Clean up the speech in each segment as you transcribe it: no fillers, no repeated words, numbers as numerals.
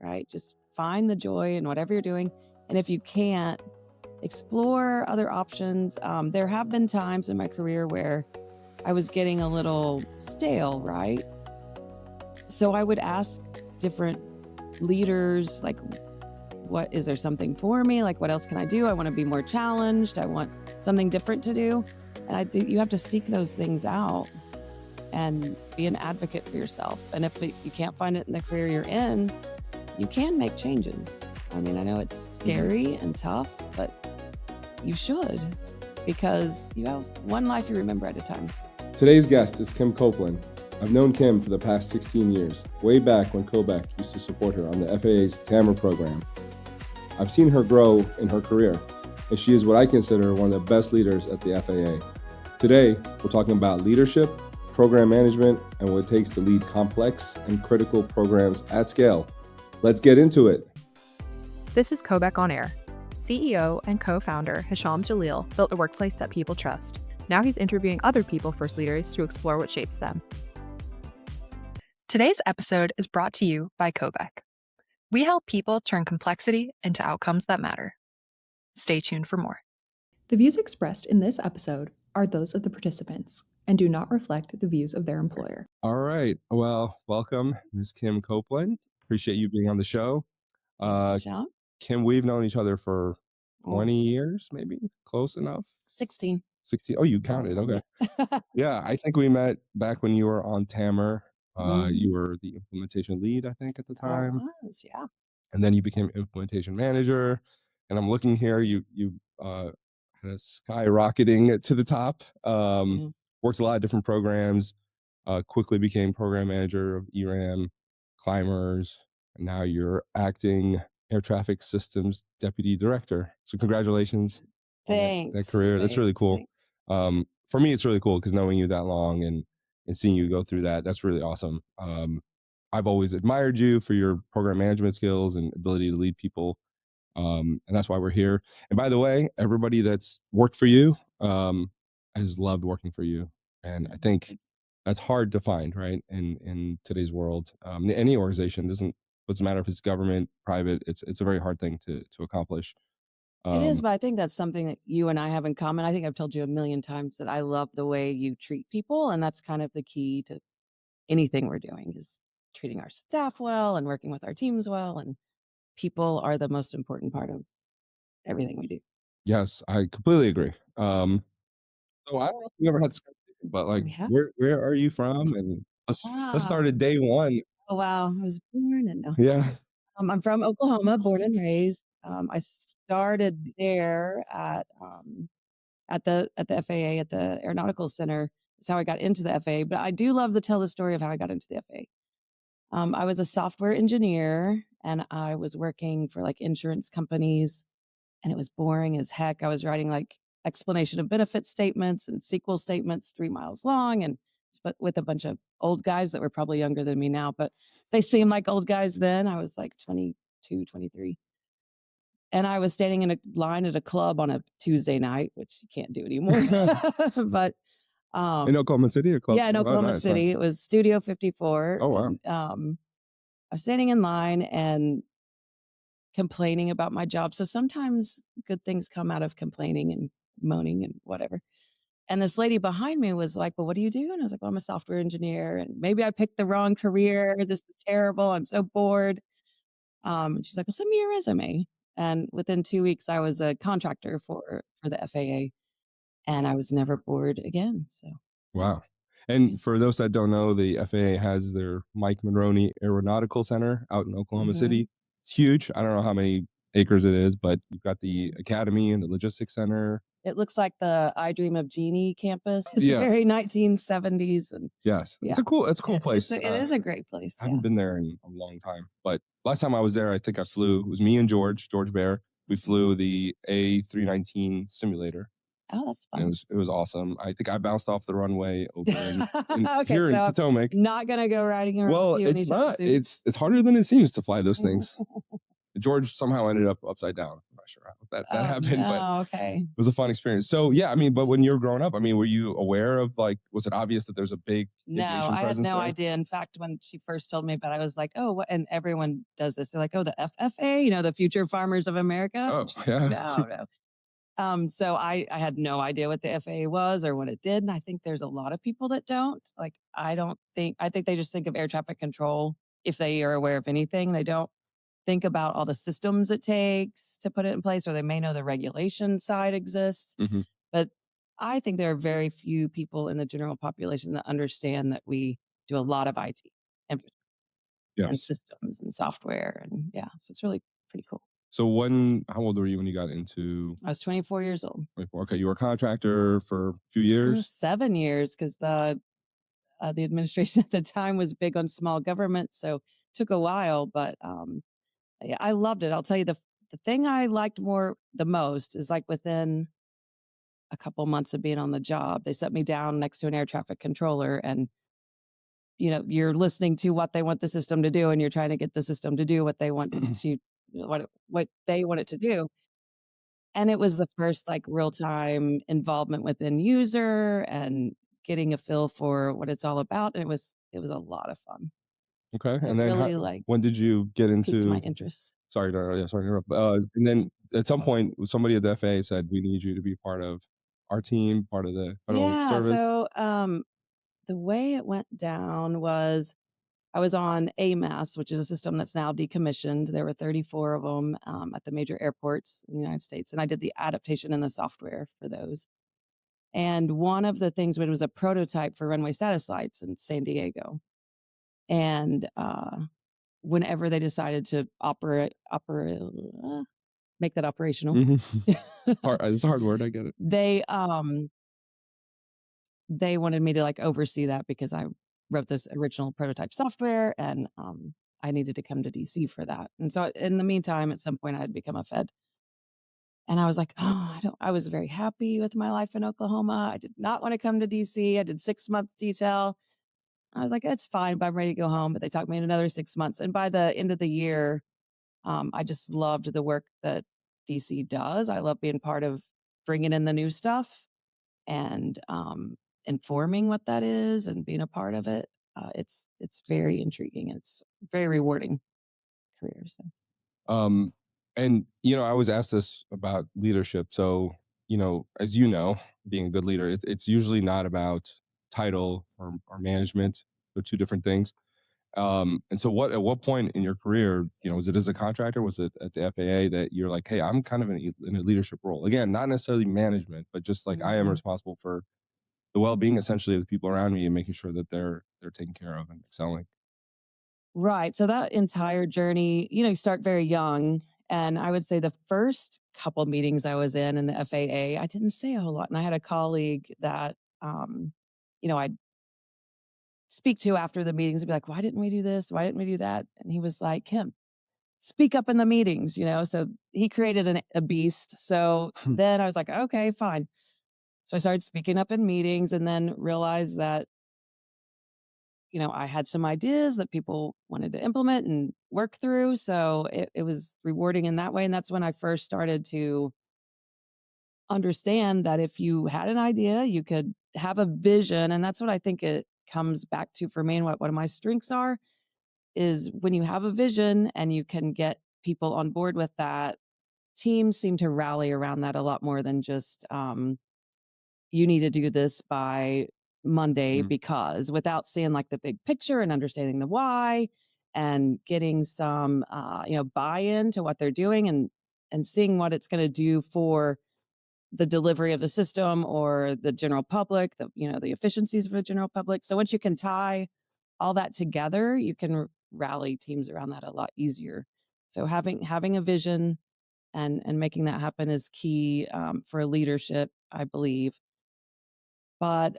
right? Just find the joy in whatever you're doing. And if you can't, explore other options. There have been times in my career where I was getting a little stale, right? So I would ask different leaders, like, is there something for me? Like, what else can I do? I want to be more challenged. I want something different to do. And I think you have to seek those things out and be an advocate for yourself. And if you can't find it in the career you're in, you can make changes. I mean, I know it's scary and tough, but you should, because you have one life you remember at a time. Today's guest is Kim Coplen. I've known Kim for the past 16 years, way back when Quebec used to support her on the FAA's TAMR program. I've seen her grow in her career, and she is what I consider one of the best leaders at the FAA. Today, we're talking about leadership, program management, and what it takes to lead complex and critical programs at scale. Let's get into it. This is Quebec on Air. CEO and co-founder Hisham Jalil built a workplace that people trust. Now he's interviewing other people-first leaders to explore what shapes them. Today's episode is brought to you by Quebec. We help people turn complexity into outcomes that matter. Stay tuned for more. The views expressed in this episode are those of the participants and do not reflect the views of their employer. All right. Well, welcome, Ms. Kim Coplen. Appreciate you being on the show. Kim, we've known each other for 20 years, maybe? Close enough? 16. 16. Oh, you counted. Okay. Yeah, I think we met back when you were on TAMR. You were the implementation lead, I think, at the time. I was, yeah. And then you became implementation manager. And I'm looking here, you had a skyrocketing to the top. Worked a lot of different programs. Quickly became program manager of ERAM, climbers. And now you're acting air traffic systems deputy director. So congratulations. Thanks. That career. That's really cool. For me, it's really cool because knowing you that long and seeing you go through that's really awesome. I've always admired you for your program management skills and ability to lead people. And that's why we're here. And by the way, everybody that's worked for you has loved working for you. And I think that's hard to find, right? In today's world, any organization doesn't matter if it's government, private. It's a very hard thing to accomplish. It is, but I think that's something that you and I have in common. I think I've told you a million times that I love the way you treat people, and that's kind of the key to anything we're doing, is treating our staff well and working with our teams well, and people are the most important part of everything we do. Yes, I completely agree. So I don't know if we ever had Skype, but like, where are you from? And let's start at day one. Oh wow, I was born in Yeah. I'm from Oklahoma, born and raised. I started there at the FAA at the Aeronautical Center. That's how I got into the FAA. But I do love to tell the story of how I got into the FAA. I was a software engineer, and I was working for like insurance companies, and it was boring as heck. I was writing like explanation of benefit statements and SQL statements 3 miles long, and with a bunch of old guys that were probably younger than me now, but they seemed like old guys then. I was like 22, 23. And I was standing in a line at a club on a Tuesday night, which you can't do anymore. But in Oklahoma City, a club? Yeah, in Oklahoma City. Nice. It was Studio 54. Oh, wow. And, I was standing in line and complaining about my job. So sometimes good things come out of complaining and moaning and whatever. And this lady behind me was like, well, what do you do? And I was like, well, I'm a software engineer, and maybe I picked the wrong career. This is terrible. I'm so bored. And she's like, well, send me your resume. And within 2 weeks, I was a contractor for the FAA, and I was never bored again. So, wow. And for those that don't know, the FAA has their Mike Monroney Aeronautical Center out in Oklahoma City. It's huge. I don't know how many acres it is, but you've got the academy and the logistics center. It looks like the I Dream of Jeannie campus. It's very 1970s. And yes, yeah. It's a cool place. It is a great place. I haven't been there in a long time, but last time I was there, I think I flew. It was me and George Bear. We flew the A319 simulator. Oh, that's fun. It was awesome. I think I bounced off the runway over in Potomac. Not gonna go riding around. Well, it's not. It's harder than it seems to fly those things. George somehow ended up upside down. I'm not sure how that Oh, happened, but no. Okay. it was a fun experience. So yeah, I mean, but when you were growing up, I mean, were you aware of like, was it obvious that there's a big No, aviation I had presence no there? idea. In fact, when she first told me about it, I was like, oh, what? And everyone does this. They're like, oh, the FFA, the Future Farmers of America. Oh And she's like, yeah. no, no. So I had no idea what the FAA was or what it did. And I think there's a lot of people that don't. Like, I think they just think of air traffic control if they are aware of anything. They don't think about all the systems it takes to put it in place, or they may know the regulation side exists. Mhm. But I think there are very few people in the general population that understand that we do a lot of IT and, and Yes. systems and software. And yeah, so it's really pretty cool. So how old were you when you got into I was 24 years old. 24? Okay, you were a contractor for a few It was years. 7 years because the administration at the time was big on small government, so it took a while. But yeah, I loved it. I'll tell you the thing I liked the most is like within a couple months of being on the job, they set me down next to an air traffic controller, and you're listening to what they want the system to do, and you're trying to get the system to do what they want what they want it to do. And it was the first like real time involvement with end user and getting a feel for what it's all about. And it was a lot of fun. Okay, It and then really like when did you get piqued my into? interest. Sorry to interrupt. And then at some point, somebody at the FAA said, "We need you to be part of our team, part of the federal Yeah. service." So the way it went down was I was on AMAS, which is a system that's now decommissioned. There were 34 of them at the major airports in the United States. And I did the adaptation and the software for those. And one of the things, it was a prototype for runway status lights in San Diego. And whenever they decided to make that operational, It's a hard word. I get it. they wanted me to like oversee that because I wrote this original prototype software, and I needed to come to DC for that. And so in the meantime, at some point I had become a Fed. And I was like, oh, I was very happy with my life in Oklahoma. I did not want to come to DC. I did 6 months detail. I was like, it's fine, but I'm ready to go home. But they talked me in another 6 months. And by the end of the year, I just loved the work that DC does. I love being part of bringing in the new stuff and informing what that is and being a part of it. It's very intriguing. It's very rewarding career. So. And I was asked this about leadership. So as you know, being a good leader, it's usually not about title or management. They're two different things. And so at what point in your career, was it as a contractor, was it at the FAA that you're like, hey, I'm kind of in a leadership role? Again, not necessarily management, but just like I am responsible for the well-being essentially of the people around me and making sure that they're taken care of and excelling. Right. So that entire journey, you start very young. And I would say the first couple meetings I was in the FAA, I didn't say a whole lot. And I had a colleague that, I'd speak to after the meetings and be like, why didn't we do this? Why didn't we do that? And he was like, Kim, speak up in the meetings, So he created a beast. So then I was like, okay, fine. So I started speaking up in meetings and then realized that, I had some ideas that people wanted to implement and work through. So it was rewarding in that way. And that's when I first started to understand that if you had an idea, you could have a vision. And that's what I think it comes back to for me. And what one of my strengths are is when you have a vision and you can get people on board with that, teams seem to rally around that a lot more than just, you need to do this by Monday because without seeing like the big picture and understanding the why and getting some, buy-in to what they're doing and seeing what it's going to do for the delivery of the system or the general public, the efficiencies for the general public. So once you can tie all that together, you can rally teams around that a lot easier. So having a vision and making that happen is key for leadership, I believe. But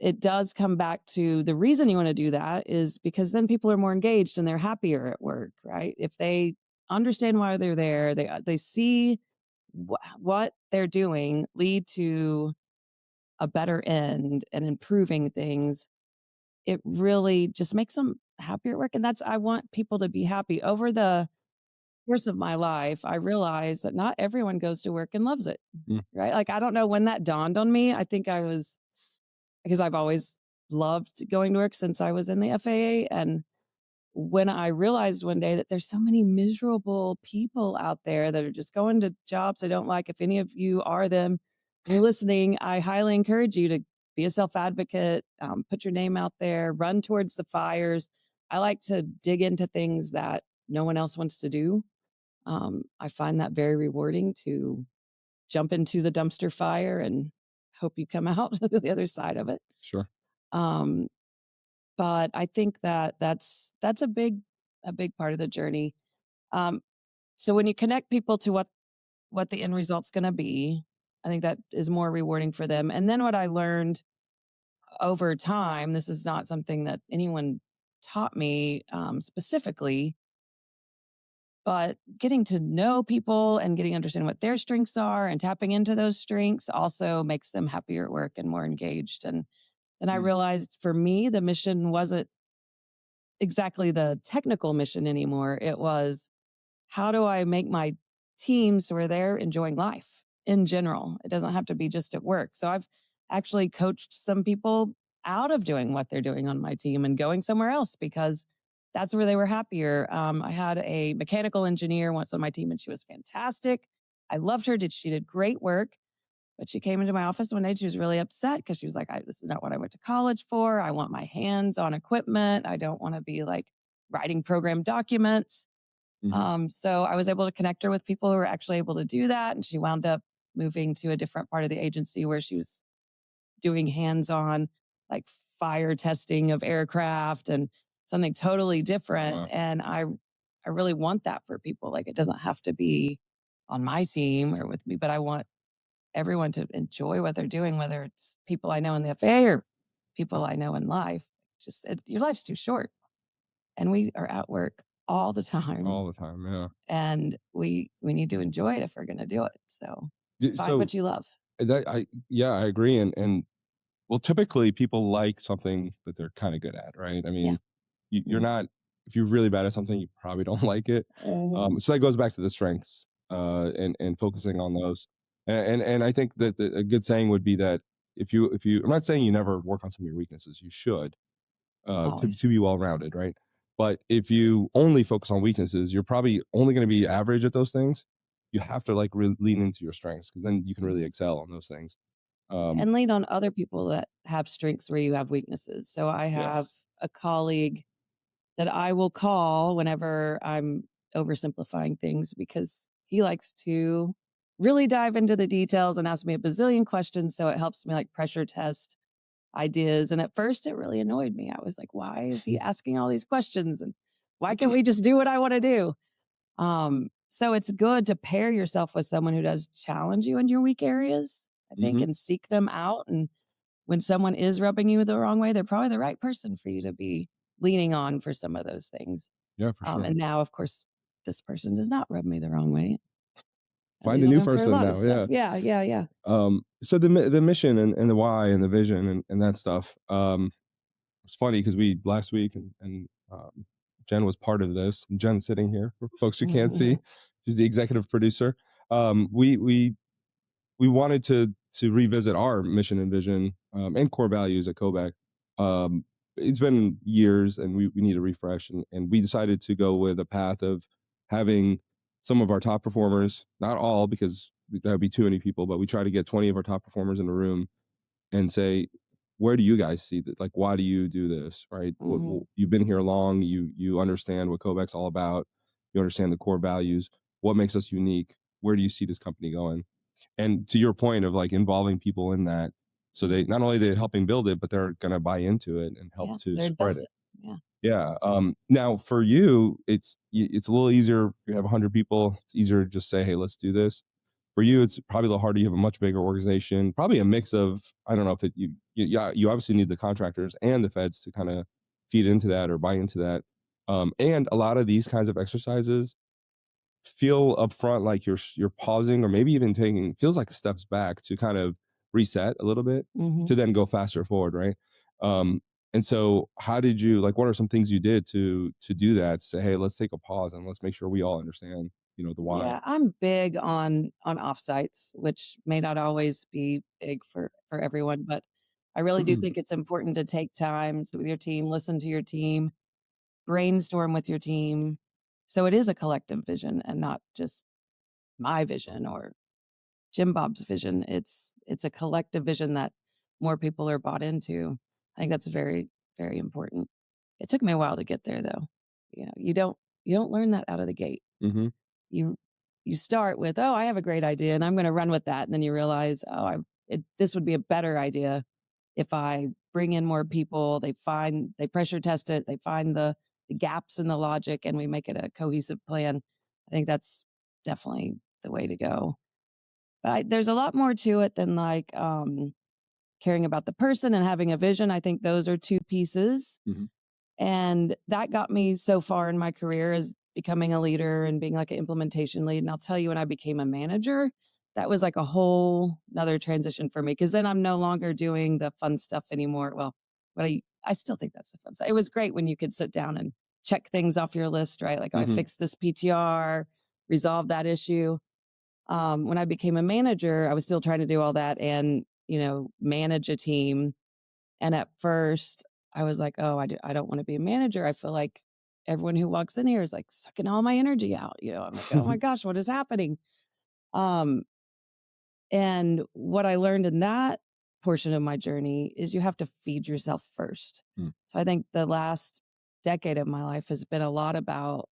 it does come back to the reason you want to do that is because then people are more engaged and they're happier at work, right? If they understand why they're there, they see what they're doing lead to a better end and improving things. It really just makes them happier at work. And I want people to be happy over the course of my life, I realized that not everyone goes to work and loves it, Mm. right? Like, I don't know when that dawned on me. I think I was because I've always loved going to work since I was in the FAA. And when I realized one day that there's so many miserable people out there that are just going to jobs they don't like, if any of you are them, and you're listening, I highly encourage you to be a self advocate, put your name out there, run towards the fires. I like to dig into things that no one else wants to do. I find that very rewarding to jump into the dumpster fire and hope you come out the other side of it. Sure. Um, but I think that that's a big part of the journey. Um, so when you connect people to what the end result's going to be, I think that is more rewarding for them. And then what I learned over time, this is not something that anyone taught me specifically, but getting to know people and getting to understand what their strengths are and tapping into those strengths also makes them happier at work and more engaged. And then I Mm. realized for me, the mission wasn't exactly the technical mission anymore. It was, how do I make my teams where they're enjoying life in general? It doesn't have to be just at work. So I've actually coached some people out of doing what they're doing on my team and going somewhere else because that's where they were happier. I had a mechanical engineer once on my team and she was fantastic. I loved her. She did great work. But she came into my office one day. She was really upset because she was like, this is not what I went to college for. I want my hands on equipment. I don't want to be like writing program documents. So I was able to connect her with people who were actually able to do that. And she wound up moving to a different part of the agency where she was doing hands-on like fire testing of aircraft and something totally different. Wow. And I really want that for people. Like, it doesn't have to be on my team or with me, but I want everyone to enjoy what they're doing, whether it's people I know in the FAA or people I know in life. Your life's too short, and we are at work all the time, All the time. Yeah. and we need to enjoy it if we're going to do it. So find So what you love. I agree. And well, typically people like something that they're kind of good at, right? I mean, you're not, if you're really bad at something, you probably don't like it. So that goes back to the strengths, and focusing on those. And I think that a good saying would be that if you, I'm not saying you never work on some of your weaknesses, you should, Always. to be well-rounded, right? But if you only focus on weaknesses, you're probably only going to be average at those things. You have to like really lean into your strengths because then you can really excel on those things. And lean on other people that have strengths where you have weaknesses. So I have Yes. a colleague that I will call whenever I'm oversimplifying things because he likes to really dive into the details and ask me a bazillion questions. So it helps me like pressure test ideas. And at first, it really annoyed me. I was like, why is he asking all these questions? And why can't we just do what I want to do? So it's good to pair yourself with someone who does challenge you in your weak areas, I think, and seek them out. And when someone is rubbing you the wrong way, they're probably the right person for you to be leaning on for some of those things. Yeah, for sure. And now, of course, this person does not rub me the wrong way. I Find lean a on new them for a person lot now. of stuff. Yeah. So the mission and the why and the vision and that stuff. It's funny because we last week and Jen was part of this. Jen's sitting here for folks who can't see. She's the executive producer. We wanted to revisit our mission and vision and core values at Kovac. It's been years and we need a refresh, and we decided to go with a path of having some of our top performers, not all because that would be too many people, but we try to get 20 of our top performers in a room and say, where do you guys see that? Like, why do you do this? Right? You've been here long. You understand what Kovac's all about. You understand the core values. What makes us unique? Where do you see this company going? And to your point of like involving people in that, so they not only they're helping build it, but they're going to buy into it and help to spread it. Yeah. Now for you, it's a little easier. You have 100 people. It's easier to just say, hey, let's do this. For you, it's probably a little harder. You have a much bigger organization, probably a mix of, I don't know if you obviously need the contractors and the feds to kind of feed into that or buy into that. And a lot of these kinds of exercises feel upfront like you're pausing or maybe even taking, feels like steps back to kind of reset a little bit to then go faster forward, right? And so how did you, like, what are some things you did to do that? Say, hey, let's take a pause and let's make sure we all understand, the why. Yeah, I'm big on offsites, which may not always be big for everyone, but I really do think it's important to take time with your team, listen to your team, brainstorm with your team. So it is a collective vision and not just my vision or Jim Bob's vision. It's a collective vision that more people are bought into. I think that's very, very important. It took me a while to get there though. You don't learn that out of the gate. Hmm. You you start with, oh, I have a great idea and I'm going to run with that. And then you realize, oh, this would be a better idea if I bring in more people, they pressure test it, they find the gaps in the logic and we make it a cohesive plan. I think that's definitely the way to go. But there's a lot more to it than like caring about the person and having a vision. I think those are two pieces. Hmm. And that got me so far in my career as becoming a leader and being like an implementation lead. And I'll tell you, when I became a manager, that was like a whole another transition for me, because then I'm no longer doing the fun stuff anymore. Well, but I still think that's the fun stuff. It was great when you could sit down and check things off your list, right? Like, oh, I Hmm. fixed this PTR, resolved that issue. When I became a manager, I was still trying to do all that and, manage a team. And at first, I was like, oh, I don't want to be a manager. I feel like everyone who walks in here is like sucking all my energy out. I'm like, oh my gosh, what is happening? Um, and what I learned in that portion of my journey is you have to feed yourself first. Mm. So I think the last decade of my life has been a lot about,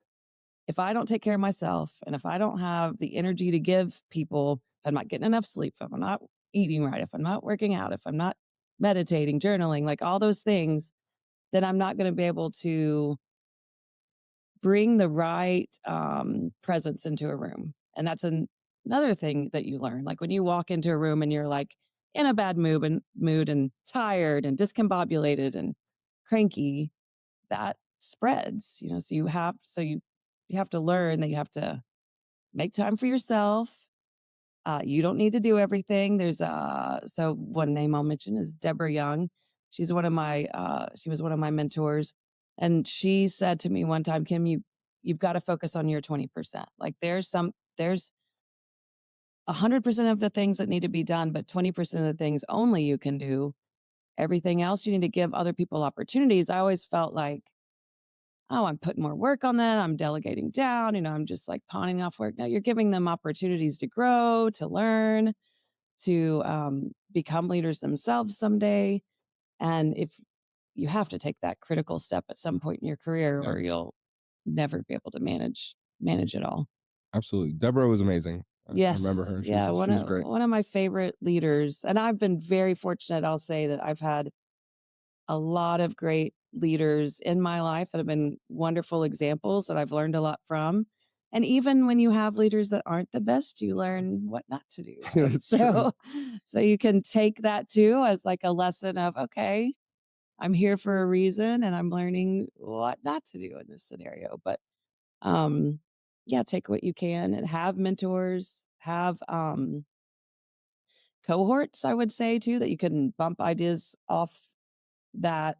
if I don't take care of myself and if I don't have the energy to give people, if I'm not getting enough sleep, if I'm not eating right, if I'm not working out, if I'm not meditating, journaling, like all those things, then I'm not going to be able to bring the right presence into a room. And that's another thing that you learn. Like when you walk into a room and you're like in a bad mood and tired and discombobulated and cranky, that spreads. So you have to learn that you have to make time for yourself. You don't need to do everything. So one name I'll mention is Deborah Young. She was one of my mentors. And she said to me one time, Kim, you've got to focus on your 20%. Like there's 100% of the things that need to be done, but 20% of the things only you can do. Everything else you need to give other people opportunities. I always felt like, oh, I'm putting more work on that. I'm delegating down. I'm just like pawning off work. No, you're giving them opportunities to grow, to learn, to become leaders themselves someday. And if you have to take that critical step at some point in your career, Yeah, or you'll never be able to manage it all. absolutely. Deborah was amazing. I remember Yes, her. yeah, She was great. one of my favorite leaders, and I've been very fortunate. I'll say that I've had a lot of great leaders in my life that have been wonderful examples that I've learned a lot from. And even when you have leaders that aren't the best, you learn what not to do, right? That's true. So you can take that too as like a lesson of, okay, I'm here for a reason and I'm learning what not to do in this scenario. But um yeah, take what you can and have mentors, have cohorts, I would say too, that you can bump ideas off that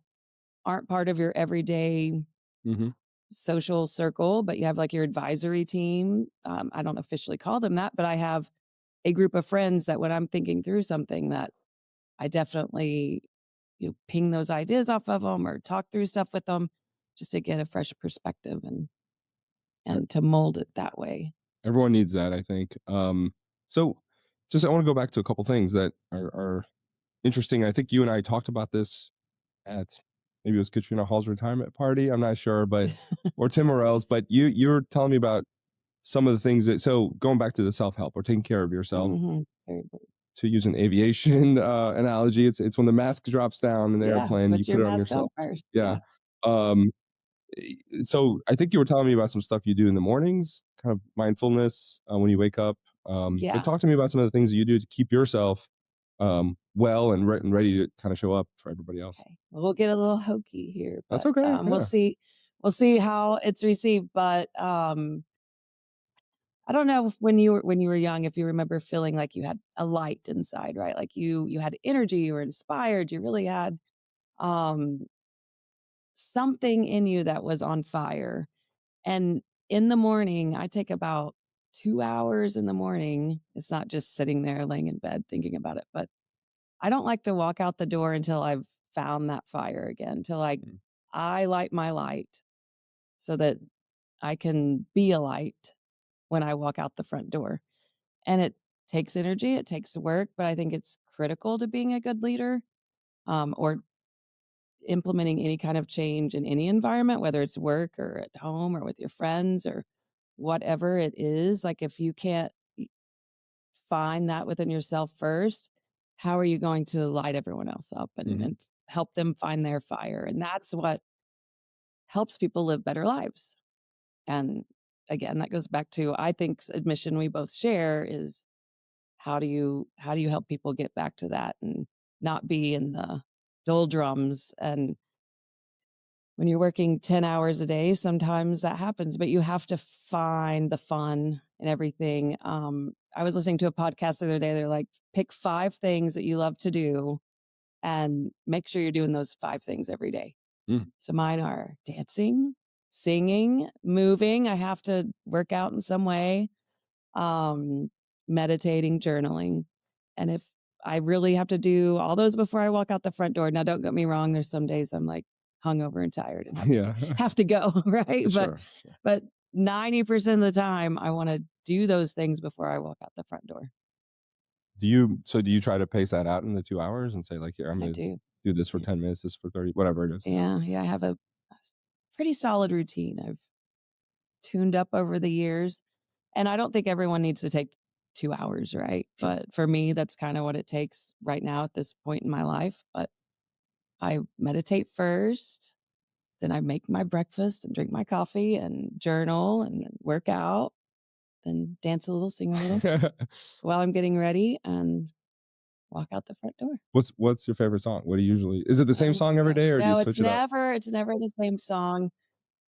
aren't part of your everyday Hmm. social circle, but you have like your advisory team. I don't officially call them that, but I have a group of friends that when I'm thinking through something, that I definitely ping those ideas off of them or talk through stuff with them just to get a fresh perspective and to mold it that way. Everyone needs that, I think. So just I want to go back to a couple things that are interesting. I think you and I talked about this at, maybe it was Katrina Hall's retirement party. I'm not sure, but or Tim Morell's. But you were telling me about some of the things that. So going back to the self help or taking care of yourself. Mm-hmm. To use an aviation analogy, it's when the mask drops down in the Yeah, airplane, you put your put it on mask on yourself. first. Yeah. Yeah. Um, so I think you were telling me about some stuff you do in the mornings, kind of mindfulness when you wake up. But Yeah. talk to me about some of the things that you do to keep yourself well and ready to kind of show up for everybody else. Okay. Well, we'll get a little hokey here, That's but okay. we'll Yeah. see. We'll see how it's received. But I don't know if when you were young, if you remember feeling like you had a light inside, right? Like you had energy, you were inspired, you really had something in you that was on fire. And in the morning, I take about 2 hours in the morning. It's not just sitting there laying in bed thinking about it, but I don't like to walk out the door until I've found that fire again, till I light my light so that I can be a light when I walk out the front door. And it takes energy, it takes work, but I think it's critical to being a good leader, or implementing any kind of change in any environment, whether it's work or at home or with your friends or whatever it is. Like, if you can't find that within yourself first, how are you going to light everyone else up and help them find their fire? And that's what helps people live better lives. And again, that goes back to, I think, admission we both share is, how do you help people get back to that and not be in the doldrums? And when you're working 10 hours a day, sometimes that happens, but you have to find the fun and everything. I was listening to a podcast the other day. They're like, pick 5 things that you love to do and make sure you're doing those 5 things every day. So mine are dancing, singing, moving. I have to work out in some way, meditating, journaling. And if I really have to do all those before I walk out the front door. Now, don't get me wrong. There's some days I'm like hungover and tired and have to go, right? Sure. But 90% of the time, I want to do those things before I walk out the front door. Do you try to pace that out in the 2 hours and say, like, here, I'm going to do this for 10 minutes, this for 30, whatever it is? Yeah. I have a pretty solid routine I've tuned up over the years. And I don't think everyone needs to take 2 hours, right? Sure. But for me, that's kind of what it takes right now at this point in my life. But I meditate first, then I make my breakfast and drink my coffee and journal and then work out, then dance a little, sing a little while I'm getting ready and walk out the front door. What's your favorite song? What do you usually, is it the same song every day, or do you switch it up? It's never the same song.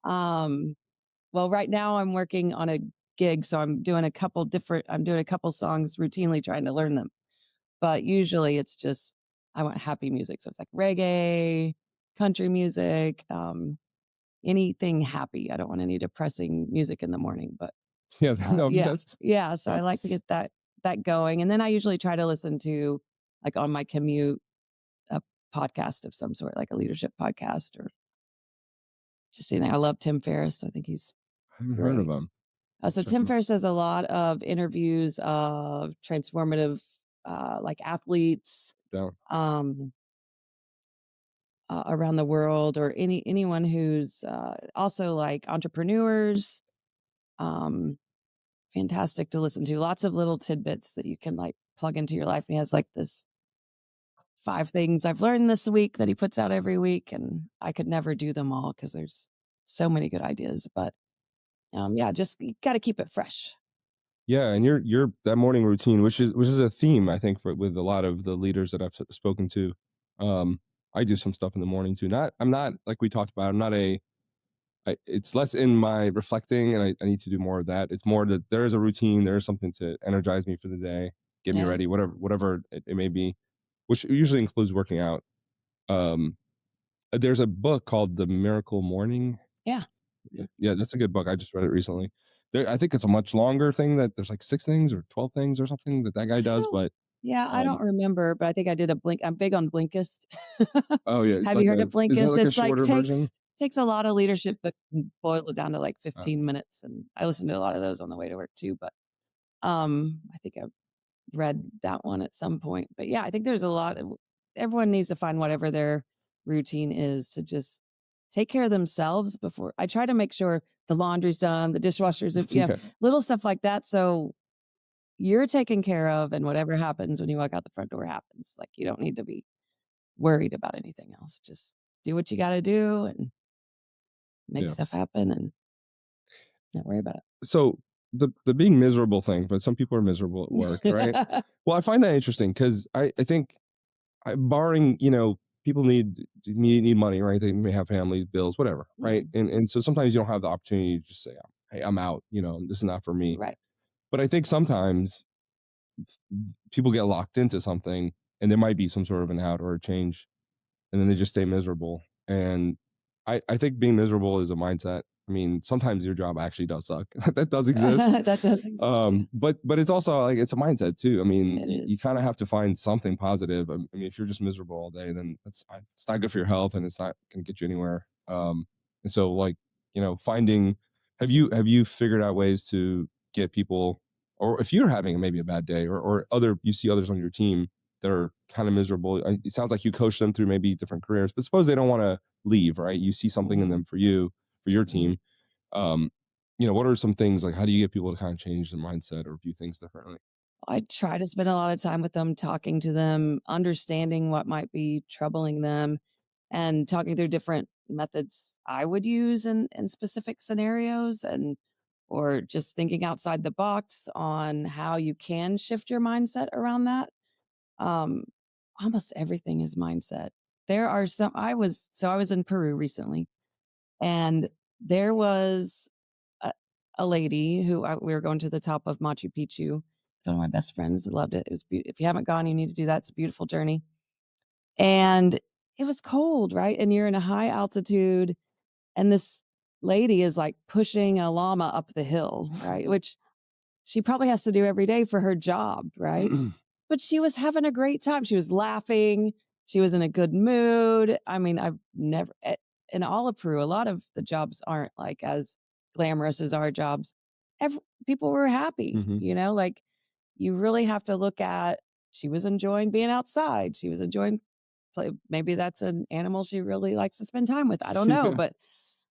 Well, right now I'm working on a gig, so I'm doing a couple songs routinely, trying to learn them. But usually it's just, I want happy music. So it's like reggae, country music, anything happy. I don't want any depressing music in the morning, but So I like to get that going. And then I usually try to listen to, like, on my commute, a podcast of some sort, like a leadership podcast or just anything. I love Tim Ferriss. I think he's I haven't heard of him. So Tim Ferriss does a lot of interviews of transformative, like athletes, around the world, or anyone who's also like entrepreneurs. Fantastic to listen to. Lots of little tidbits that you can like plug into your life. And he has like this 5 things I've learned this week that he puts out every week, and I could never do them all because there's so many good ideas. But just you got to keep it fresh. Yeah, and you're that morning routine, which is a theme, I think, with a lot of the leaders that I've spoken to. I do some stuff in the morning too. I'm not, like we talked about, I'm not it's less in my reflecting, and I need to do more of that. It's more that there is a routine, there is something to energize me for the day, get me ready, whatever it may be, which usually includes working out. There's a book called The Miracle Morning. Yeah, that's a good book. I just read it recently. I think it's a much longer thing, that there's like 6 things or 12 things or something that guy does, but I don't remember, but I think I did I'm big on Blinkist. Oh yeah. Have you heard of Blinkist? Is that like it's a shorter version? Takes a lot of leadership, but boils it down to like 15 minutes. And I listen to a lot of those on the way to work too. But I think I've read that one at some point. But yeah, I think there's everyone needs to find whatever their routine is to just take care of themselves before. I try to make sure the laundry's done, the dishwasher's, little stuff like that. So you're taken care of, and whatever happens when you walk out the front door happens. Like, you don't need to be worried about anything else. Just do what you got to do and make stuff happen and not worry about it. So the being miserable thing, but some people are miserable at work, right? Well, I find that interesting because I think, barring, people need money, right? They may have families, bills, whatever, right? And so sometimes you don't have the opportunity to just say, hey, I'm out, this is not for me. Right. But I think sometimes people get locked into something, and there might be some sort of an out or a change, and then they just stay miserable. And I think being miserable is a mindset. I mean, sometimes your job actually does suck. That does exist. That does exist. Yeah. But it's also like it's a mindset too. I mean, It you is. kind of have to find something positive. I mean, if you're just miserable all day, then it's not good for your health, and it's not going to get you anywhere. And so, like, finding have you figured out ways to get people, or if you're having maybe a bad day, or you see others on your team that are kind of miserable. It sounds like you coach them through maybe different careers, but suppose they don't want to leave, right? You see something in them for your team. What are some things, like, how do you get people to kind of change their mindset or view things differently? I try to spend a lot of time with them, talking to them, understanding what might be troubling them, and talking through different methods I would use in specific scenarios, and or just thinking outside the box on how you can shift your mindset around that. Um, Almost everything is mindset. There are some I was in Peru recently, and there was a, a lady we were going to the top of Machu Picchu. One of my best friends loved it. It was if you haven't gone, you need to do that. It's a beautiful journey. And it was cold, right? And you're in a high altitude, and this lady is like pushing a llama up the hill, right? Which she probably has to do every day for her job, right? But she was having a great time. She was laughing. She was in a good mood. I mean, I've never, in all of Peru, a lot of the jobs aren't like as glamorous as our jobs. People were happy, Mhm. like you really have to look at, she was enjoying being outside. She was enjoying play. Maybe that's an animal she really likes to spend time with. I don't know. Yeah.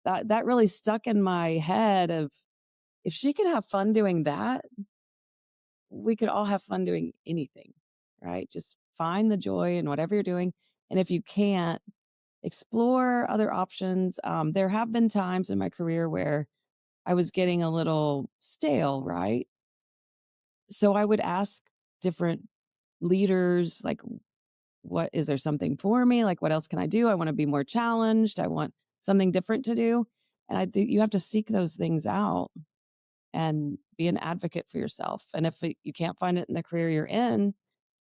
But that really stuck in my head of, if she could have fun doing that, we could all have fun doing anything, right? Just find the joy in whatever you're doing. And if you can't, explore other options. There have been times in my career where I was getting a little stale, right? So I would ask different leaders, like, what is there something for me? Like, what else can I do? I want to be more challenged. I want something different to do. And you have to seek those things out and be an advocate for yourself. And if you can't find it in the career you're in,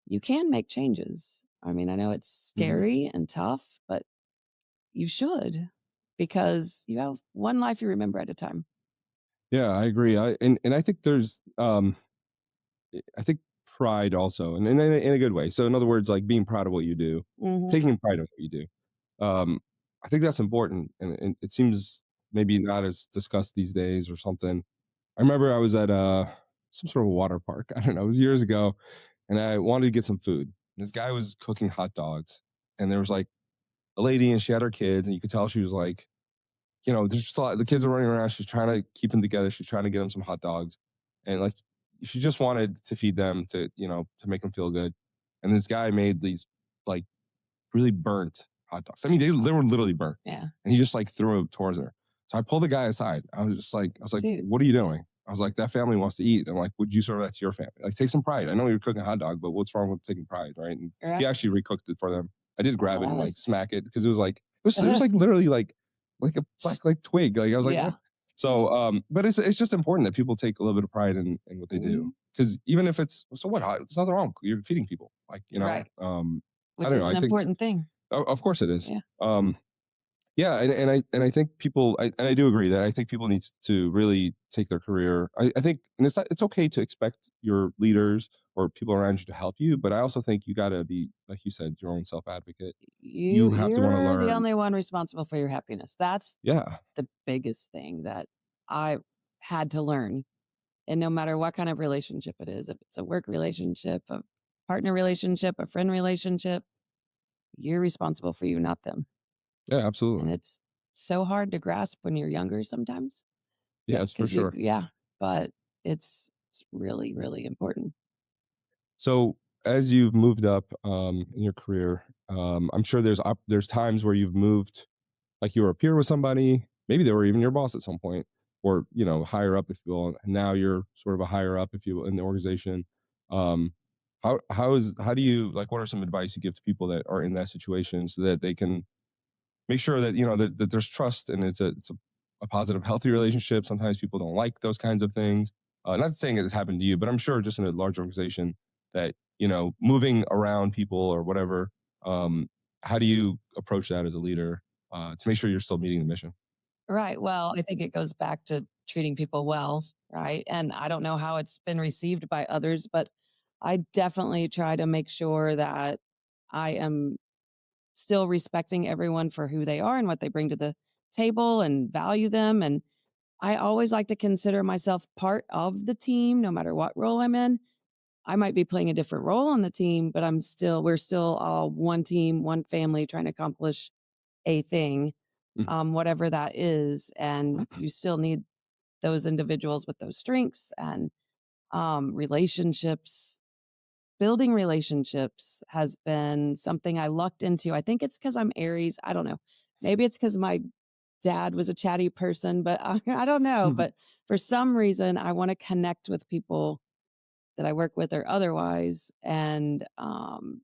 you can make changes. I mean, I know it's Mhm. scary and tough, but you should, because you have one life you remember at a time. Yeah, I agree. And I think there's I think pride also, and in a good way. So in other words, like being proud of what you do, Hmm. taking pride in what you do. I think that's important, and it seems maybe not as discussed these days or something. I remember I was at some sort of water park. I don't know. It was years ago, and I wanted to get some food. And this guy was cooking hot dogs, and there was like a lady, and she had her kids, and you could tell she was like, there's just a lot, the kids are running around. She's trying to keep them together. She's trying to get them some hot dogs, and like she just wanted to feed them, to make them feel good. And this guy made these like really burnt hot dogs. I mean, they were literally burnt, Yeah. and he just like threw it towards her. So I pulled the guy aside. I was like, Dude. what are you doing? I was like, that family wants to eat. I'm like, would you serve that to your family? Like, take some pride. I know you're cooking a hot dog, but what's wrong with taking pride, right? And Right. he actually recooked it for them. I did grab Oh, it that and like was. smack it because it was like literally like a black like twig. Like I was like, Yeah. what? So, but it's just important that people take a little bit of pride in what they do, because even if it's, so what, there's nothing wrong. You're feeding people, like, Right. I Which don't know. is an I think, important thing. of course it is. Yeah. Yeah, and I think people, and I do agree that I think people need to really take their career. I think, and it's okay to expect your leaders or people around you to help you, but I also think you got to be, like you said, your own self advocate. You have to want to You're the learn. only one responsible for your happiness. That's Yeah, the biggest thing that I had to learn. And no matter what kind of relationship it is, if it's a work relationship, a partner relationship, a friend relationship, you're responsible for you, not them. yeah, And absolutely. it's so hard to grasp when you're younger sometimes. Yes, for sure. Yeah, but it's really, really important. So as you've moved up in your career, I'm sure there's times where you've moved, like you were a peer with somebody, maybe they were even your boss at some point, or higher up, if you will, and now you're sort of a higher up, if you will, in the organization. Um, how do you, like, what are some advice you give to people that are in that situation so that they can make sure that that there's trust, and it's a positive, healthy relationship? Sometimes people don't like those kinds of things. Not saying it has happened to you, but I'm sure just in a large organization that moving around people or whatever. Um, how do you approach that as a leader? to make sure you're still meeting the mission. Right. Well, I think it goes back to treating people well, right? And I don't know how it's been received by others, but I definitely try to make sure that I am still respecting everyone for who they are and what they bring to the table and value them. And I always like to consider myself part of the team, no matter what role I'm in. I might be playing a different role on the team, but we're still all one team, one family trying to accomplish a thing, whatever that is. And you still need those individuals with those strengths and relationships. Building relationships has been something I lucked into. I think it's because I'm Aries. I don't know. Maybe it's because my dad was a chatty person, but I don't know. But for some reason, I want to connect with people that I work with or otherwise. And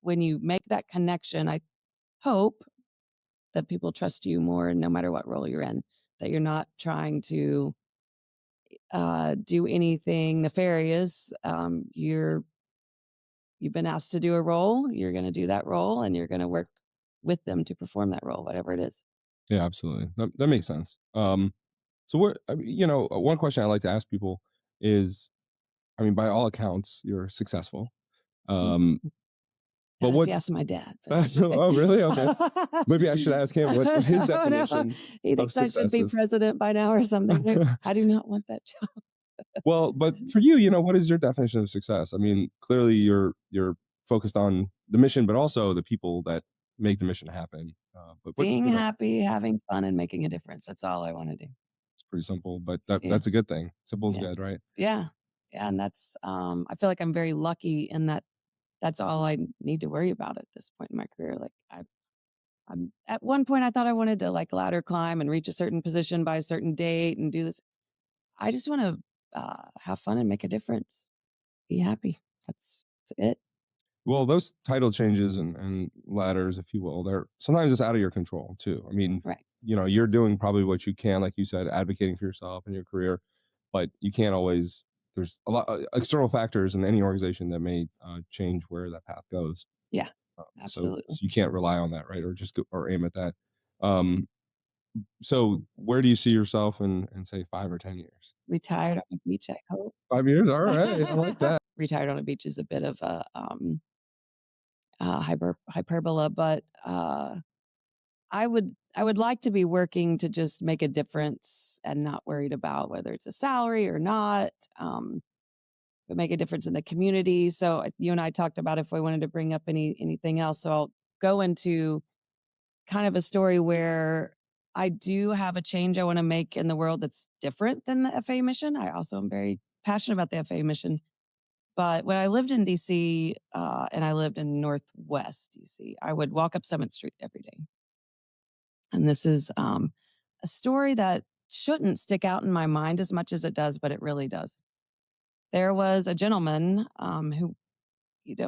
when you make that connection, I hope that people trust you more no matter what role you're in, that you're not trying to do anything nefarious. You've been asked to do a role, you're going to do that role, and you're going to work with them to perform that role, whatever it is. Yeah, absolutely. That makes sense. So what, one question I like to ask people is, I mean, by all accounts, you're successful. But If what? you ask my dad. Oh, really? Okay. Maybe I should ask him what his No, definition he of thinks I should success be is. president by now or something. I do not want that job. Well, but for you, what is your definition of success? I mean, clearly you're focused on the mission, but also the people that make the mission happen. But what, Being happy, having fun, and making a difference. That's all I want to do. it's pretty simple, but Yeah. that's a good thing. Simple is Yeah. good, right? Yeah. Yeah. And that's, I feel like I'm very lucky in that that's all I need to worry about at this point in my career. Like I'm at one point I thought I wanted to like ladder climb and reach a certain position by a certain date and do this. I just want to have fun and make a difference. Be happy. That's it. Well, those title changes and ladders, if you will, they're sometimes it's out of your control too. I mean, Right. you're doing probably what you can, like you said, advocating for yourself and your career, but you can't always. There's a lot of external factors in any organization that may change where that path goes. Yeah. So Absolutely. you can't rely on that, right? Or just or aim at that. So where do you see yourself in say 5 or 10 years? Retired on a beach, I hope. 5 years, all right, I like that. Retired on a beach is a bit of a hyperbola, but I would like to be working to just make a difference and not worried about whether it's a salary or not, but make a difference in the community. So you and I talked about if we wanted to bring up anything else. So I'll go into kind of a story where I do have a change I want to make in the world that's different than the FAA mission. I also am very passionate about the FAA mission. But when I lived in DC and I lived in Northwest DC, I would walk up 7th Street every day. And this is a story that shouldn't stick out in my mind as much as it does, but it really does. There was a gentleman who,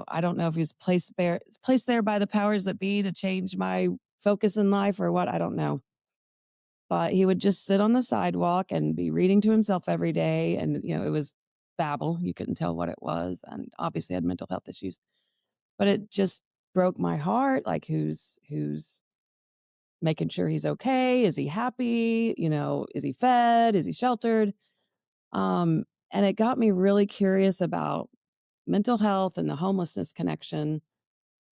I don't know if he was placed there by the powers that be to change my focus in life or what, I don't know. But he would just sit on the sidewalk and be reading to himself every day. And, it was babble. You couldn't tell what it was. And obviously had mental health issues. But it just broke my heart. Like who's making sure he's okay? Is he happy? Is he fed? Is he sheltered? And it got me really curious about mental health and the homelessness connection.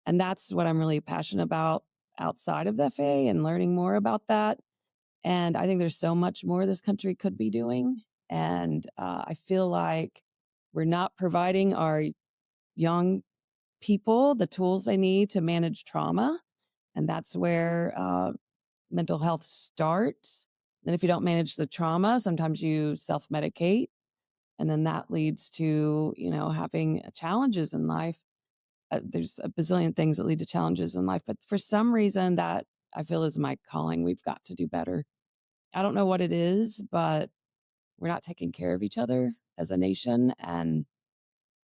And that's what I'm really passionate about outside of the FAA and learning more about that. And I think there's so much more this country could be doing. And I feel like we're not providing our young people the tools they need to manage trauma. And that's where mental health starts. And if you don't manage the trauma, sometimes you self-medicate. And then that leads to, having challenges in life. There's a bazillion things that lead to challenges in life. But for some reason, that I feel is my calling. We've got to do better. I don't know what it is, but we're not taking care of each other as a nation. And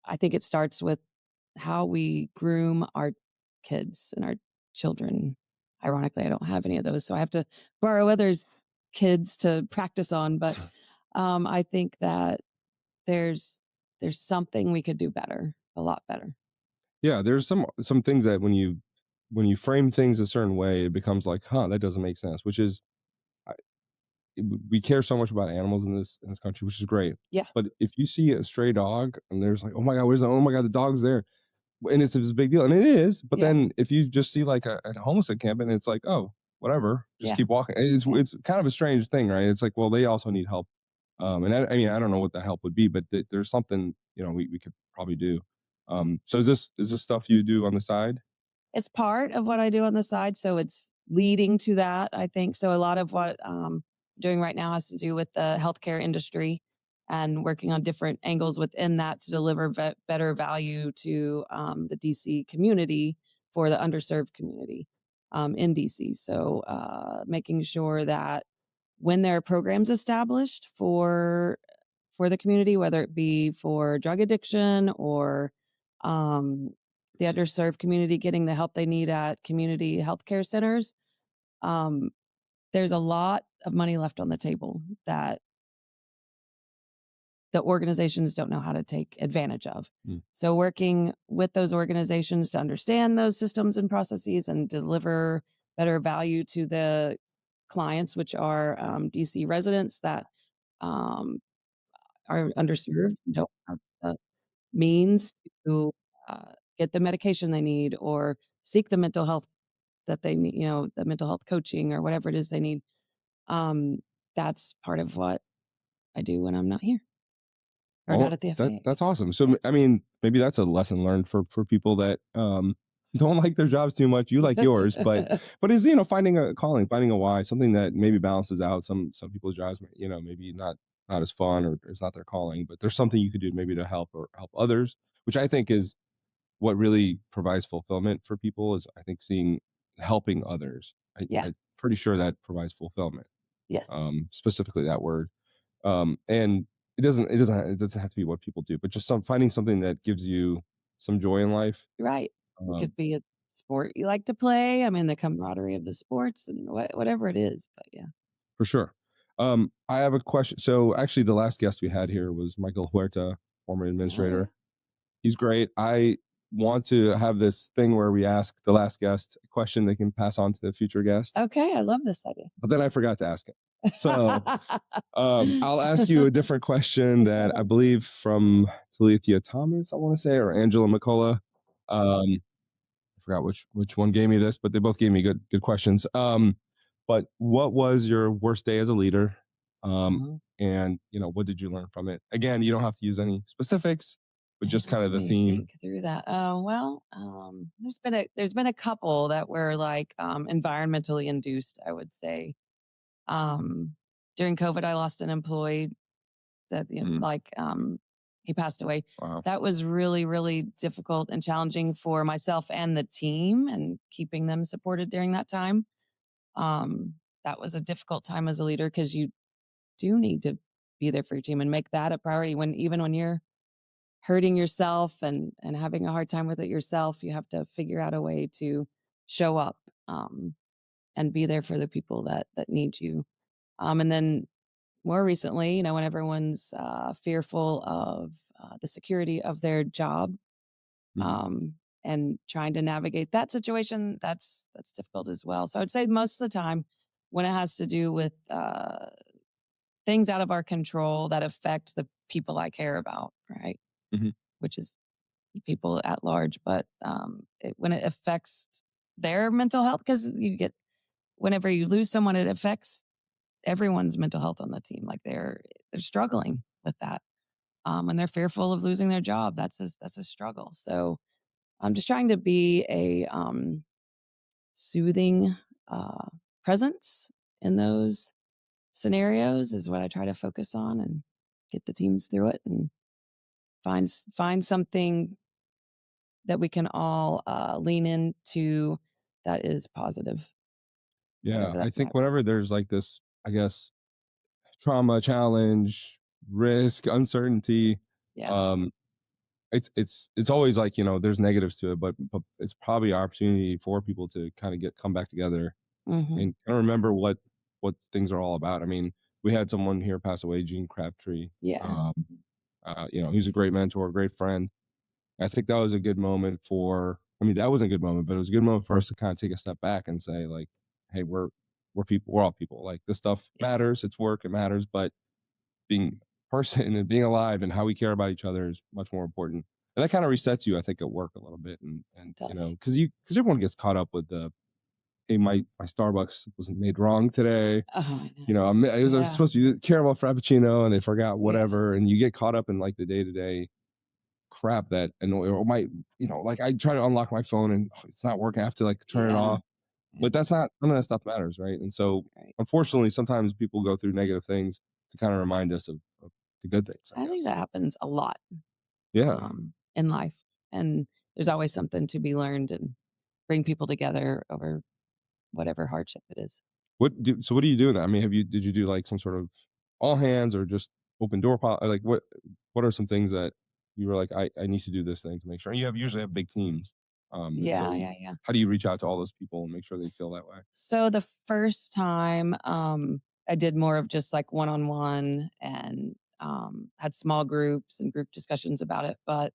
I think it starts with how we groom our kids and our children. Ironically, I don't have any of those, so I have to borrow others' kids to practice on. But I think that there's something we could do better, a lot better. Yeah, there's some things that when you when you frame things a certain way, it becomes like, huh, that doesn't make sense. Which is, I, we care so much about animals in this country, which is great. Yeah. But if you see a stray dog and there's like, oh my god, where's the, oh my god, the dog's there, and it's a big deal, and it is. But Yeah. then if you just see like a homeless encampment, it's like, oh, whatever, just keep walking. It's kind of a strange thing, right? It's like, well, they also need help. And I mean, I don't know what the help would be, but there's something, we could probably do. So is this stuff you do on the side? It's part of what I do on the side, so it's leading to that, I think. So a lot of what doing right now has to do with the healthcare industry and working on different angles within that to deliver better value to the DC community for the underserved community in DC. So making sure that when there are programs established for the community, whether it be for drug addiction or um, the underserved community getting the help they need at community healthcare centers, um, there's a lot of money left on the table that the organizations don't know how to take advantage of. So working with those organizations to understand those systems and processes and deliver better value to the clients, which are DC residents that um, are underserved, don't have the means to get the medication they need or seek the mental health that they need, the mental health coaching or whatever it is they need. Um, that's part of what I do when I'm not here or not Oh, at the FAA. that's awesome. So I mean, maybe that's a lesson learned for people that don't like their jobs too much. You like yours, but is finding a calling, finding a why, something that maybe balances out some people's jobs. Maybe not as fun or it's not their calling, but there's something you could do maybe to help or help others, which I think is what really provides fulfillment for people. Is I think seeing helping others. Yeah. I'm pretty sure that provides fulfillment. Yes. Specifically that word. And it doesn't have to be what people do, but just finding something that gives you some joy in life. Right. It could be a sport you like to play. I mean, the camaraderie of the sports and whatever it is. But yeah. For sure. I have a question. So actually, the last guest we had here was Michael Huerta, former administrator. He's great. I want to have this thing where we ask the last guest a question they can pass on to the future guest. Okay, I love this idea. But then I forgot to ask it. So I'll ask you a different question that I believe from Talithia Thomas, I want to say, or Angela McCullough. I forgot which one gave me this, but they both gave me good questions. But what was your worst day as a leader? And what did you learn from it? Again, you don't have to use any specifics, but just kind of the theme. Think through that. Well, there's been a couple that were like environmentally induced, I would say. During COVID, I lost an employee that he passed away. Wow. That was really, really difficult and challenging for myself and the team, and keeping them supported during that time. That was a difficult time as a leader because you do need to be there for your team and make that a priority even when you're hurting yourself and having a hard time with it yourself. You have to figure out a way to show up and be there for the people that need you. And then more recently, when everyone's fearful of the security of their job and trying to navigate that situation, that's difficult as well. So I'd say most of the time when it has to do with things out of our control that affect the people I care about, right? Which is people at large, but when it affects their mental health, because whenever you lose someone, it affects everyone's mental health on the team. Like they're struggling with that. When they're fearful of losing their job, that's a struggle. So I'm just trying to be a soothing presence in those scenarios is what I try to focus on and get the teams through it and find something that we can all lean into that is positive. Yeah, I think whenever there's like this, I guess, trauma, challenge, risk, uncertainty, it's always like there's negatives to it, but it's probably an opportunity for people to kind of come back together and kind of remember what things are all about. I mean, we had someone here pass away, Gene Crabtree. He's a great mentor, a great friend. I think that was a good moment for I mean, that wasn't a good moment, but it was a good moment for us to kind of take a step back and say, like, hey, we're people, we're all people. Like, this stuff matters, it's work, it matters, but being a person and being alive and how we care about each other is much more important. And that kind of resets you, I think, at work a little bit. And you know, because everyone gets caught up with the, hey, my Starbucks wasn't made wrong today. Oh, I know. You know, I was supposed to do caramel frappuccino and they forgot whatever, and you get caught up in like the day-to-day crap that annoy, or might, you know, like I try to unlock my phone and it's not working. I have to like turn it off. But that's not, none of that stuff matters, right? And so, unfortunately, sometimes people go through negative things to kind of remind us of the good things. I think that happens a lot. Yeah. In life, and there's always something to be learned and bring people together over whatever hardship it is. So what do you do in that? I mean, did you do like some sort of all hands or just open door like what are some things that you were like, I need to do this thing to make sure? And you usually have big teams. Yeah. How do you reach out to all those people and make sure they feel that way? So the first time I did more of just like one-on-one and had small groups and group discussions about it. But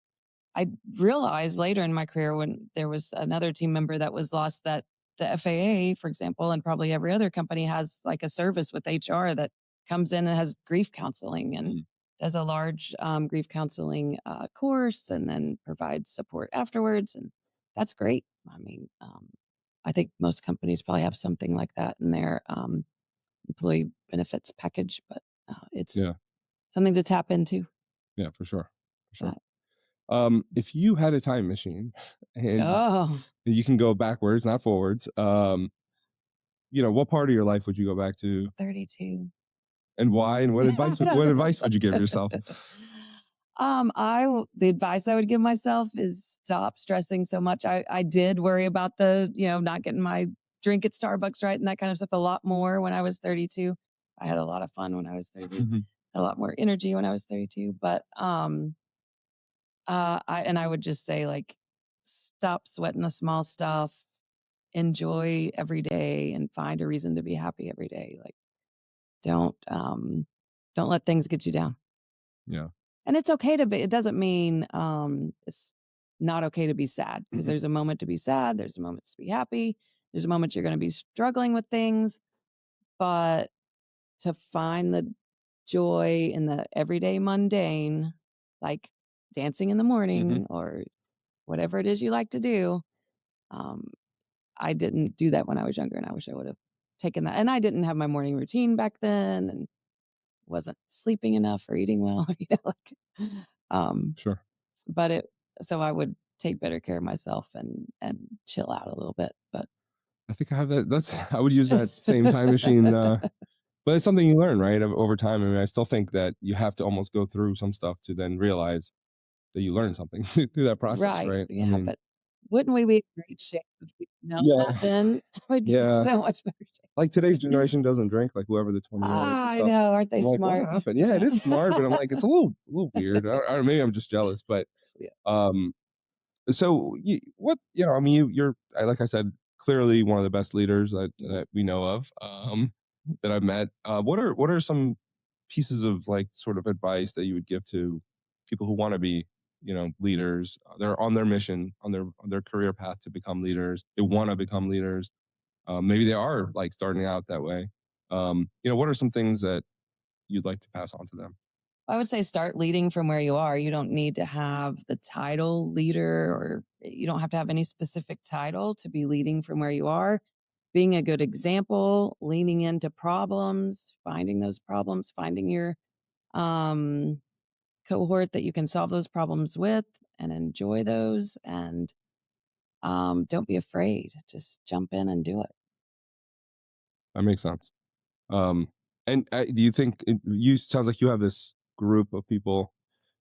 I realized later in my career when there was another team member that was lost, that the FAA, for example, and probably every other company has like a service with HR that comes in and has grief counseling and does a large grief counseling course and then provides support afterwards. And that's great. I mean, I think most companies probably have something like that in their employee benefits package, but it's something to tap into. Yeah, for sure. If you had a time machine and you can go backwards, not forwards, you know, what part of your life would you go back to? 32. And why? And what advice would you give yourself? The advice I would give myself is stop stressing so much. I did worry about the, not getting my drink at Starbucks right and that kind of stuff a lot more when I was 32. I had a lot of fun when I was 30. A lot more energy when I was 32. But I would just say, like, stop sweating the small stuff, enjoy every day, and find a reason to be happy every day. Like, don't let things get you down. Yeah. And it's okay to be. It doesn't mean it's not okay to be sad, because there's a moment to be sad. There's a moment to be happy. There's a moment you're going to be struggling with things, but to find the joy in the everyday mundane, like dancing in the morning or whatever it is you like to do. I didn't do that when I was younger, and I wish I would have taken that. And I didn't have my morning routine back then, and wasn't sleeping enough or eating well. Sure. But so I would take better care of myself and chill out a little bit. But I think I have that. I would use that same time machine. But it's something you learn, right, over time. I mean, I still think that you have to almost go through some stuff to then realize that you learned something through that process, right? Yeah, I mean, but wouldn't we be in great shape if we know that then? We'd be in so much better shape. Like today's generation doesn't drink, like whoever the 20-year-olds and I stuff. know, aren't they I'm like, smart? what happened? Yeah, it is smart, but I'm like, it's a little weird. Maybe I'm just jealous, but so I mean, you're like I said, clearly one of the best leaders that we know of, that I've met. What are some pieces of like sort of advice that you would give to people who want to be, leaders? They're on their mission, on their career path to become leaders. They want to become leaders. Maybe they are like starting out that way. What are some things that you'd like to pass on to them? I would say start leading from where you are. You don't need to have the title leader, or you don't have to have any specific title to be leading from where you are. Being a good example, leaning into problems, finding those problems, finding your cohort that you can solve those problems with and enjoy those. And don't be afraid. Just jump in and do it. That makes sense. And do you think sounds like you have this group of people,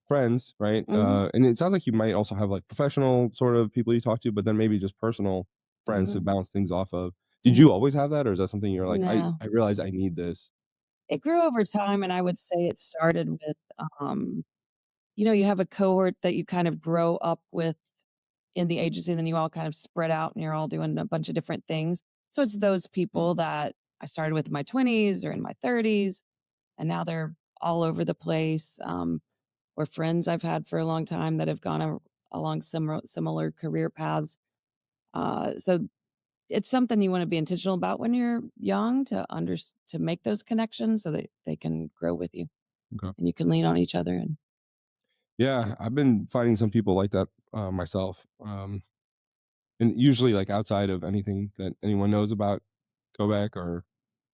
friends, right? And it sounds like you might also have like professional sort of people you talk to, but then maybe just personal friends to bounce things off of. Did you always have that, or is that something you're like, No. I realize I need this? It grew over time, and I would say it started with, you have a cohort that you kind of grow up with in the agency, and then you all kind of spread out and you're all doing a bunch of different things. So it's those people that I started with in my 20s or in my 30s, and now they're all over the place. Or friends I've had for a long time that have gone along similar career paths. So it's something you want to be intentional about when you're young to make those connections so that they can grow with you Okay. and you can lean on each other. And Yeah, I've been finding some people like that myself, and usually like outside of anything that anyone knows about Quebec or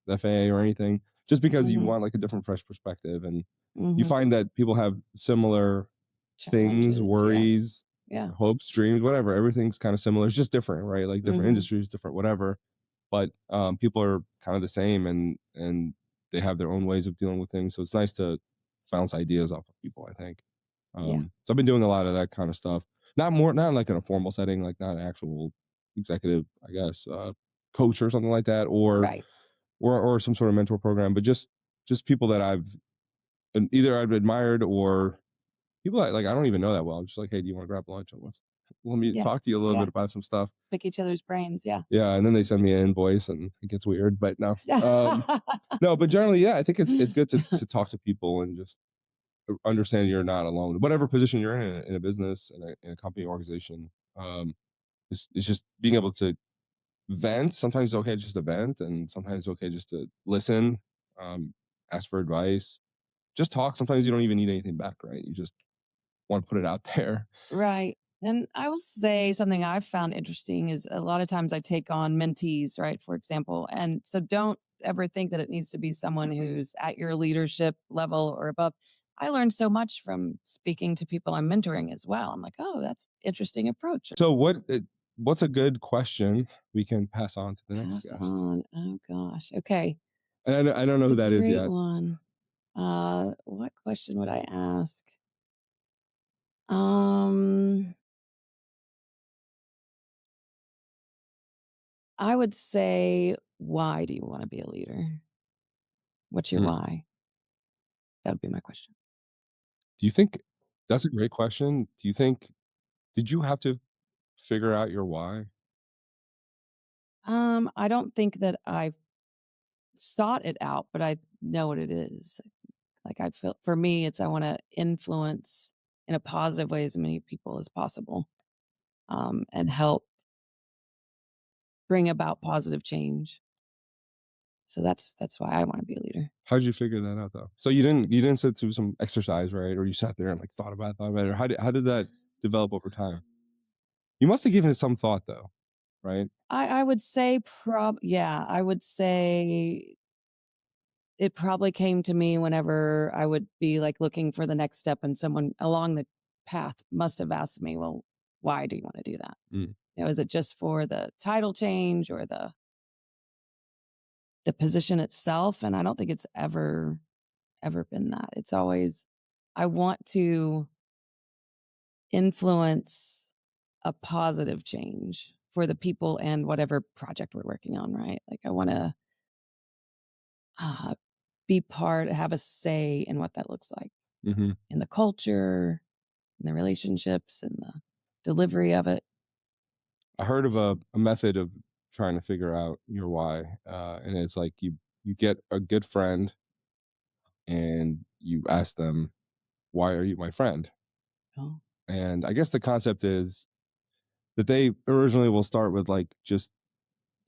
the FAA or anything, just because you hmm want like a different, fresh perspective, and you hmm find that people have similar things, challenges. Yeah. worries, Yeah. hopes, dreams, whatever. Everything's kind of similar. It's just different, right? Like different hmm industries, different whatever. But people are kind of the same, and they have their own ways of dealing with things. So it's nice to bounce ideas off of people, I think. Yeah. So I've been doing a lot of that kind of stuff. Not like in a formal setting, like not an actual executive, I guess, coach or something like that, Right. or some sort of mentor program, but just people that I've admired, or people that like I don't even know that well. I'm just like, hey, do you want to grab lunch? And let me Yeah. talk to you a little Yeah. bit about some stuff. Pick each other's brains. Yeah. Yeah, and then they send me an invoice, and it gets weird. But no, Yeah. no. But generally, yeah, I think it's good to talk to people and just understand you're not alone. Whatever position you're in a business, in a company organization, it's just being able to vent. Sometimes it's okay just to vent, and sometimes it's okay just to listen, um, ask for advice, just talk. Sometimes you don't even need anything back, right? You just want to put it out there. Right. And I will say something I've found interesting is a lot of times I take on mentees, right? For example. And so don't ever think that it needs to be someone who's at your leadership level or above. I learned so much from speaking to people I'm mentoring as well. I'm like, oh, that's interesting approach. So what's a good question we can pass on to the next Pass guest? on. Oh gosh. Okay. And I don't know It's who a that is great yet. one. What question would I ask? Um, I would say, why do you want to be a leader? What's your Hmm. why? That would be my question. Do you think that's a great question? Do you think did you have to figure out your why? I don't think that I've sought it out, but I know what it is. Like I feel for me, it's I want to influence in a positive way as many people as possible, and help bring about positive change. So that's why I want to be a leader. How did you figure that out though? So you didn't sit through some exercise, right? Or you sat there and like thought about it, or how did that develop over time? You must have given it some thought though, right? I would say I would say it probably came to me whenever I would be like looking for the next step and someone along the path must have asked me, well, why do you want to do that? Mm. Is it just for the title change or the position itself? And I don't think it's ever been that. It's always I want to influence a positive change for the people and whatever project we're working on, right? Like I want to uh, have a say in what that looks like Hmm. in the culture, in the relationships, and the delivery of it. I heard of So, a method of trying to figure out your why, and it's like you get a good friend and you ask them, "Why are you my friend?" oh, And I guess the concept is that they originally will start with like just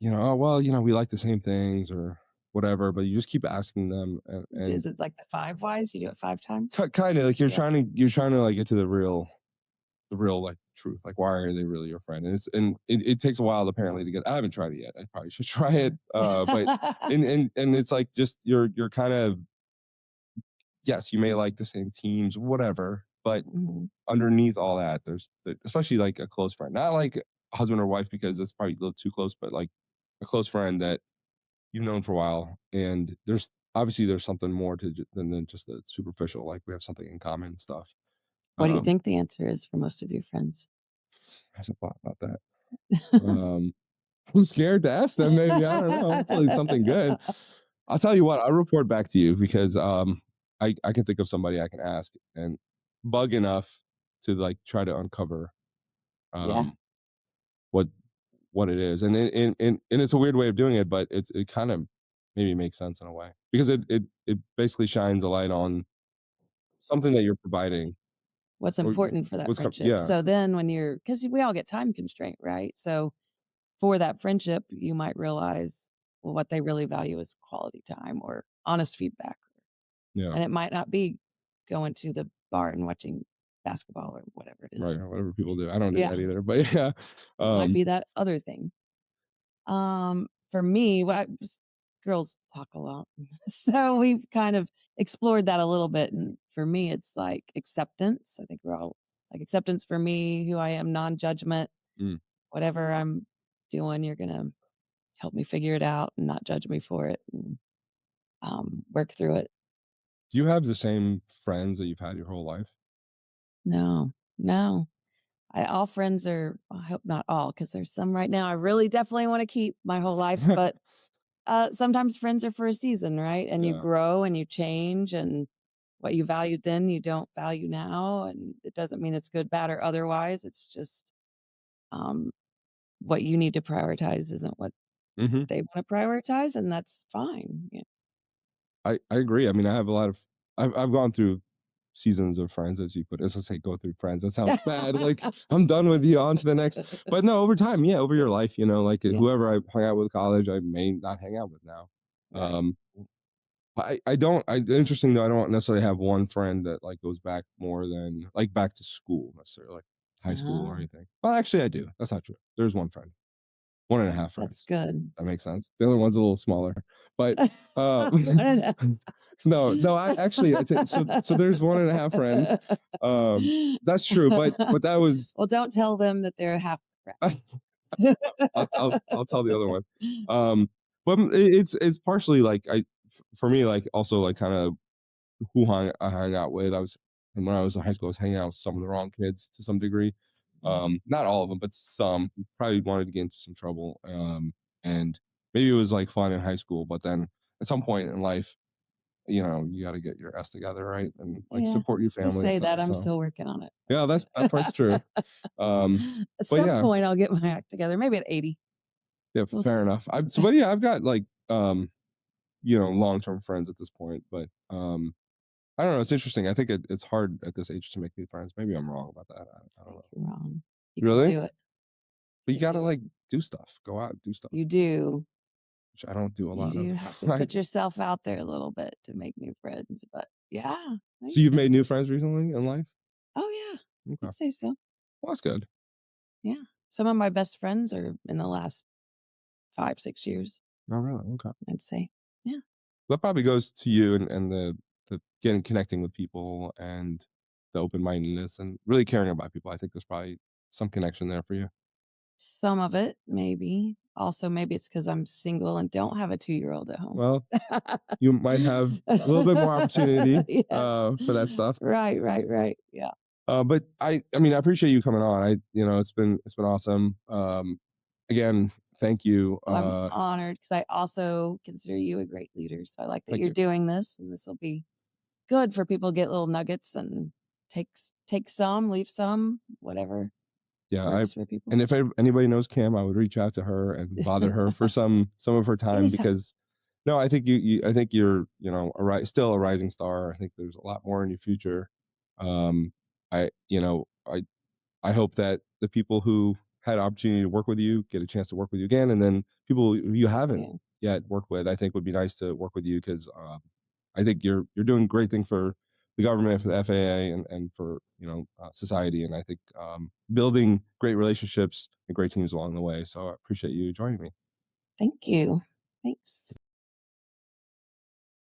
oh well, we like the same things or whatever, but you just keep asking them, and is it like the five whys? You do it five times? kind of like Yeah. you're trying to like get to the real like truth, like why are they really your friend? And it takes a while apparently to get. I haven't tried it yet. I probably should try it, but and it's like just you're kind of, yes, you may like the same teams, whatever, but Mhm. underneath all that, especially like a close friend, not like a husband or wife because that's probably a little too close, but like a close friend that you've known for a while, and there's something more than just the superficial. Like we have something in common and stuff. What do you Um, think the answer is for most of your friends? I haven't thought about that. Um, I'm scared to ask them. Maybe I don't know. Hopefully, it's something good. I'll tell you what. I'll report back to you because I can think of somebody I can ask and bug enough to like try to uncover Yeah. um what what it is, and it's a weird way of doing it, but it kind of maybe makes sense in a way because it basically shines a light on something that you're providing What's or important for that friendship. yeah. So then when because we all get time constraint, right? So for that friendship, you might realize, well, what they really value is quality time or honest feedback. Yeah. And it might not be going to the bar and watching basketball or whatever it is. Right. Whatever people do. I don't do Yeah. that either, but yeah. It might be that other thing. For me, girls talk a lot. So we've kind of explored that a little bit. And for me, it's like acceptance. I think we're all like acceptance for me, who I am, non-judgment. Mm. Whatever I'm doing, you're going to help me figure it out and not judge me for it and work through it. Do you have the same friends that you've had your whole life? No, no. All friends are, I hope not all, because there's some right now I really definitely want to keep my whole life. But sometimes friends are for a season, right? And you Yeah. grow and you change, and what you valued then, you don't value now. And it doesn't mean it's good, bad, or otherwise. It's just what you need to prioritize isn't what Mm-hmm. they want to prioritize, and that's fine. Yeah. I agree. I mean, I have a lot of, I've gone through seasons of friends, as you put it. As I say, go through friends. That sounds bad. Like, I'm done with you, on to the next. But no, over time, yeah, over your life, like Yeah. whoever I hung out with in college, I may not hang out with now. Right. Interesting though, I don't necessarily have one friend that like goes back more than like back to school necessarily, like high school or anything. Well, actually I do. That's not true. There's one friend. 1.5 That's friends. good. That makes sense. The other one's a little smaller. But no, I actually so there's 1.5 friends. That's true, but that was Well, don't tell them that they're half friend. I'll tell the other one. But it's partially like for me, like also like kind of who I hung out with. And when I was in high school, I was hanging out with some of the wrong kids to some degree. Not all of them, but some. Probably wanted to get into some trouble. And maybe it was like fun in high school, but then at some point in life, you got to get your ass together, right? And like support your family. You say and stuff, that, I'm so. still working on it. Yeah, that part's true. At some point, I'll get my act together. Maybe at 80. Yeah, We'll fair see. enough. But yeah, I've got like long-term friends at this point, but I don't know. It's interesting. I think it's hard at this age to make new friends. Maybe I'm wrong about that. I don't know. You're wrong. You Really? can do it. But you got to like do stuff. Go out, do stuff. You do. Which I don't do a lot of. You have to put yourself out there a little bit to make new friends. But yeah. So you've made new friends recently in life? Oh, yeah. Okay. I'd say so. Well, that's good. Yeah. Some of my best friends are in the last 5-6 years. Oh, really? Okay. I'd say. Yeah. That probably goes to you and the connecting with people and the open-mindedness and really caring about people. I think there's probably some connection there for you. Some of it, maybe. Also, maybe it's because I'm single and don't have a 2-year-old at home. Well, you might have a little bit more opportunity for that stuff. Right. Yeah. But I mean, I appreciate you coming on. It's been awesome. Again, thank you. Well, I'm honored because I also consider you a great leader. So I like that you're doing this, and this will be good for people to get little nuggets and take some, leave some, whatever. Yeah, for people. And if anybody knows Kim, I would reach out to her and bother her for some of her time because no, I think I think you're still a rising star. I think there's a lot more in your future. I hope that the people who had opportunity to work with you get a chance to work with you again, and then people you haven't yet worked with, I think would be nice to work with you because I think you're doing great thing for the government, for the FAA, and for society, and I think building great relationships and great teams along the way. So I appreciate you joining me. Thank you. Thanks.